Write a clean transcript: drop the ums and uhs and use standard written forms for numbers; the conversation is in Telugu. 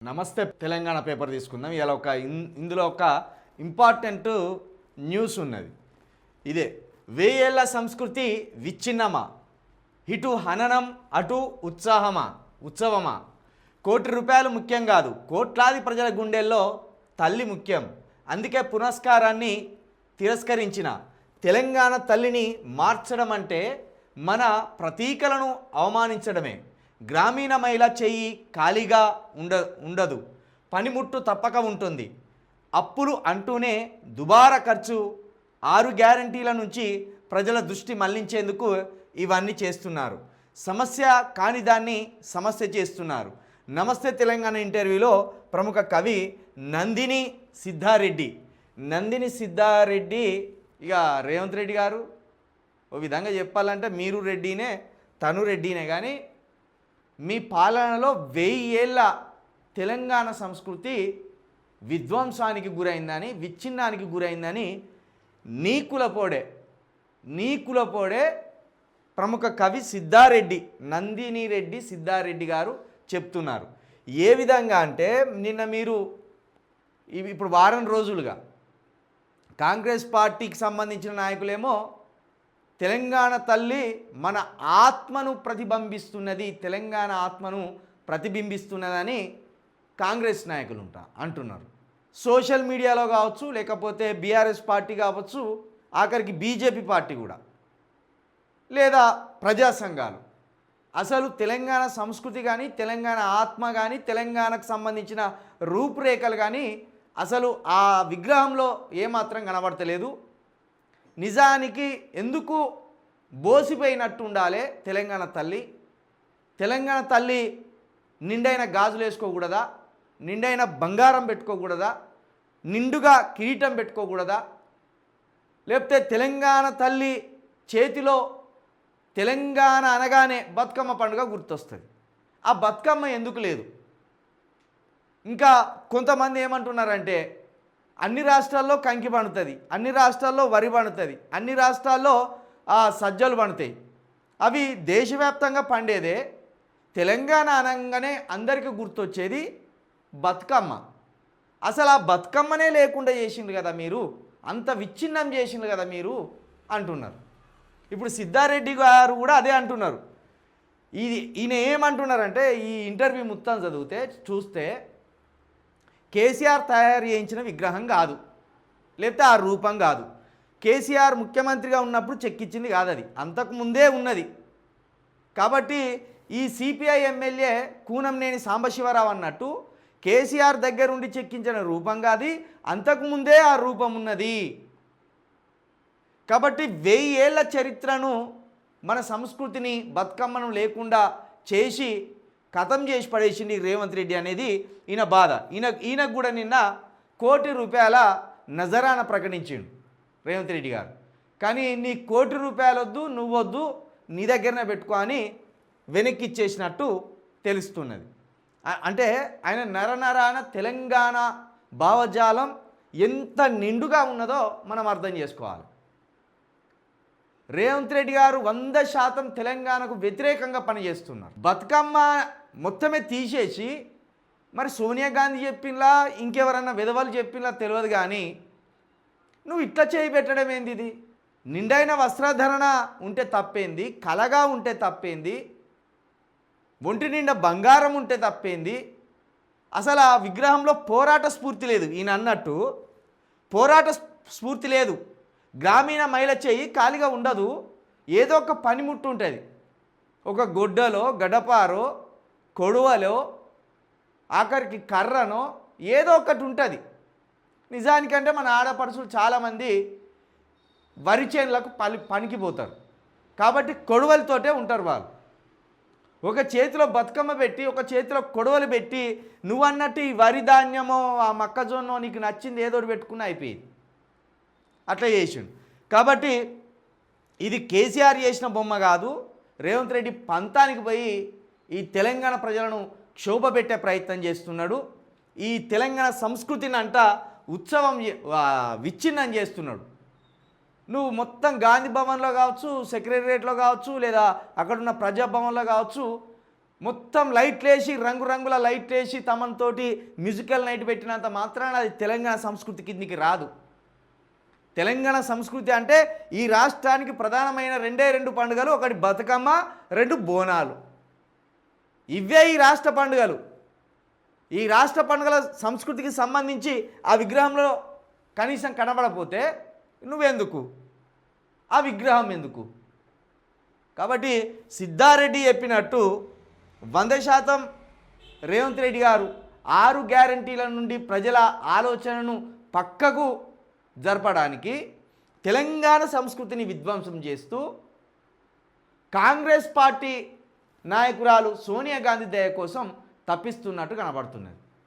నమస్తే తెలంగాణ పేపర్ తీసుకుందాం. ఇలా ఇందులో ఒక ఇంపార్టెంట్ న్యూస్ ఉన్నది. ఇదే వేయేళ్ల సంస్కృతి విచ్ఛిన్నమా, ఇటు హననం అటు ఉత్సవమా. కోటి రూపాయలు ముఖ్యం కాదు, కోట్లాది ప్రజల గుండెల్లో తల్లి ముఖ్యం. అందుకే పురస్కారాన్ని తిరస్కరించిన తెలంగాణ తల్లిని మార్చడం అంటే మన ప్రతీకలను అవమానించడమే. గ్రామీణ మహిళ చెయ్యి ఖాళీగా ఉండదు, పనిముట్టు తప్పక ఉంటుంది. అప్పులు అంటూనే దుబారా ఖర్చు, 6 గ్యారంటీల నుంచి ప్రజల దృష్టి మళ్లించేందుకు ఇవన్నీ చేస్తున్నారు. సమస్య కాని దాన్ని సమస్య చేస్తున్నారు. నమస్తే తెలంగాణ ఇంటర్వ్యూలో ప్రముఖ కవి నందిని సిద్ధారెడ్డి ఇక రేవంత్ రెడ్డి గారు ఓ విధంగా చెప్పాలంటే మీరు రెడ్డినే తను రెడ్డినే, కానీ మీ పాలనలో 1000 ఏళ్ళ తెలంగాణ సంస్కృతి విధ్వంసానికి గురైందని, విచ్ఛిన్నానికి గురైందని నీ కులపోడే ప్రముఖ కవి నందిని సిద్ధారెడ్డి గారు చెప్తున్నారు. ఏ విధంగా అంటే నిన్న మీరు ఇప్పుడు వారం రోజులుగా కాంగ్రెస్ పార్టీకి సంబంధించిన నాయకులేమో తెలంగాణ తల్లి మన ఆత్మను ప్రతిబింబిస్తున్నది, తెలంగాణ ఆత్మను ప్రతిబింబిస్తున్నదని కాంగ్రెస్ నాయకులు అంటున్నారు. సోషల్ మీడియాలో కావచ్చు, లేకపోతే బీఆర్ఎస్ పార్టీ కావచ్చు, ఆఖరికి బీజేపీ పార్టీ కూడా, లేదా ప్రజా సంఘాలు అసలు తెలంగాణ సంస్కృతి కానీ, తెలంగాణ ఆత్మ కానీ, తెలంగాణకు సంబంధించిన రూపురేఖలు కానీ అసలు ఆ విగ్రహంలో ఏమాత్రం కనబడతలేదు. నిజానికి ఎందుకు బోసిపోయినట్టు ఉండాలి తెలంగాణ తల్లి? తెలంగాణ తల్లి నిండైన గాజులు వేసుకోకూడదా? నిండైన బంగారం పెట్టుకోకూడదా? నిండుగా కిరీటం పెట్టుకోకూడదా? లేకపోతే తెలంగాణ తల్లి చేతిలో తెలంగాణ అనగానే బతుకమ్మ పండుగ గుర్తొస్తుంది. ఆ బతుకమ్మ ఎందుకు లేదు? ఇంకా కొంతమంది ఏమంటున్నారంటే అన్ని రాష్ట్రాల్లో కంకి పండుతుంది, అన్ని రాష్ట్రాల్లో వరి పండుతుంది, అన్ని రాష్ట్రాల్లో సజ్జలు పండుతాయి. అవి దేశవ్యాప్తంగా పండేదే. తెలంగాణ అనగానే అందరికీ గుర్తొచ్చేది బతుకమ్మ. అసలు ఆ బతుకమ్మనే లేకుండా చేసిండ్రు కదా మీరు, అంత విచ్ఛిన్నం చేసిండ్రు కదా మీరు అంటున్నారు. ఇప్పుడు సిద్ధారెడ్డి గారు కూడా అదే అంటున్నారు. ఈయన ఏమంటున్నారంటే ఈ ఇంటర్వ్యూ మొత్తం చూస్తే కేసీఆర్ తయారు చేయించిన విగ్రహం కాదు, లేకపోతే ఆ రూపం కాదు, కేసీఆర్ ముఖ్యమంత్రిగా ఉన్నప్పుడు చెక్కించింది కాదు, అది అంతకుముందే ఉన్నది. కాబట్టి ఈ సిపిఐ ఎమ్మెల్యే కూనంనేని సాంబశివరావు అన్నట్టు కేసీఆర్ దగ్గరుండి చెక్కించిన రూపం కాదు, అంతకుముందే ఆ రూపం ఉన్నది. కాబట్టి 1000 ఏళ్ల చరిత్రను, మన సంస్కృతిని, బతుకమ్మను లేకుండా చేసి ఖతం చేసి పడేసింది రేవంత్ రెడ్డి అనేది ఈయన బాధ. ఈయనకు కూడా నిన్న ₹1 కోటి నజరాన ప్రకటించిండు రేవంత్ రెడ్డి గారు. కానీ నీ ₹1 కోటి వద్దు, నువ్వొద్దు, నీ దగ్గరనే పెట్టుకో అని వెనక్కి ఇచ్చేసినట్టు తెలుస్తున్నది. అంటే ఆయన నరనరాన తెలంగాణ భావజాలం ఎంత నిండుగా ఉన్నదో మనం అర్థం చేసుకోవాలి. రేవంత్ రెడ్డి గారు 100% తెలంగాణకు వ్యతిరేకంగా పనిచేస్తున్నారు. బతుకమ్మ మొత్తమే తీసేసి మరి సోనియా గాంధీ చెప్పిందా, ఇంకెవరన్నా విధవలు చెప్పిందా తెలియదు, కానీ నువ్వు ఇట్లా చేయి పెట్టడం ఏంది? ఇది నిండైన వస్త్రధరణ ఉంటే తప్పేంది, కలగా ఉంటే తప్పేంది, ఒంటి నిండా బంగారం ఉంటే తప్పేంది? అసలు ఆ విగ్రహంలో పోరాట స్ఫూర్తి లేదు. ఈయన అన్నట్టు పోరాట స్ఫూర్తి లేదు. గ్రామీణ మహిళ చెయ్యి ఖాళీగా ఉండదు, ఏదో ఒక పనిముట్టు ఉంటుంది. ఒక గొడ్డలో, గడపారో, కొడువలో, ఆఖరికి కర్రనో ఏదో ఒకటి ఉంటుంది. నిజానికంటే మన ఆడపడుచులు చాలామంది వరి చేనులకు పనికిపోతారు, కాబట్టి కొడువలతోటే ఉంటారు వాళ్ళు. ఒక చేతిలో బతుకమ్మ పెట్టి, ఒక చేతిలో కొడవలు పెట్టి, నువ్వు అన్నట్టు ఈ వరి ధాన్యమో, ఆ మొక్కజొన్నో నీకు నచ్చింది ఏదో పెట్టుకుని అయిపోయింది. అట్లా చేసిండు. కాబట్టి ఇది కేసీఆర్ చేసిన బొమ్మ కాదు. రేవంత్ రెడ్డి పంతానికి పోయి ఈ తెలంగాణ ప్రజలను క్షోభ పెట్టే ప్రయత్నం చేస్తున్నాడు. ఈ తెలంగాణ సంస్కృతిని విచ్ఛిన్నం చేస్తున్నాడు. నువ్వు మొత్తం గాంధీ భవన్లో కావచ్చు, సెక్రటరియట్లో కావచ్చు, లేదా అక్కడున్న ప్రజాభవన్లో కావచ్చు, మొత్తం లైట్లేసి రంగురంగుల లైట్లేసి తమతోటి మ్యూజికల్ నైట్ పెట్టినంత మాత్రాన అది తెలంగాణ సంస్కృతి కిందికి రాదు. తెలంగాణ సంస్కృతి అంటే ఈ రాష్ట్రానికి ప్రధానమైన రెండు పండుగలు, ఒకటి బతుకమ్మ, రెండు బోనాలు. ఇవే ఈ రాష్ట్ర పండుగలు. ఈ రాష్ట్ర పండుగల సంస్కృతికి సంబంధించి ఆ విగ్రహంలో కనీసం కనబడపోతే నువ్వెందుకు, ఆ విగ్రహం ఎందుకు? కాబట్టి సిద్ధారెడ్డి చెప్పినట్టు 100% రేవంత్ రెడ్డి గారు 6 గ్యారంటీల నుండి ప్రజల ఆలోచనను పక్కకు జరపడానికి తెలంగాణ సంస్కృతిని విధ్వంసం చేస్తూ కాంగ్రెస్ పార్టీ నాయకురాలు సోనియా గాంధీ దయ కోసం తప్పిస్తున్నట్టు కనబడుతున్నది.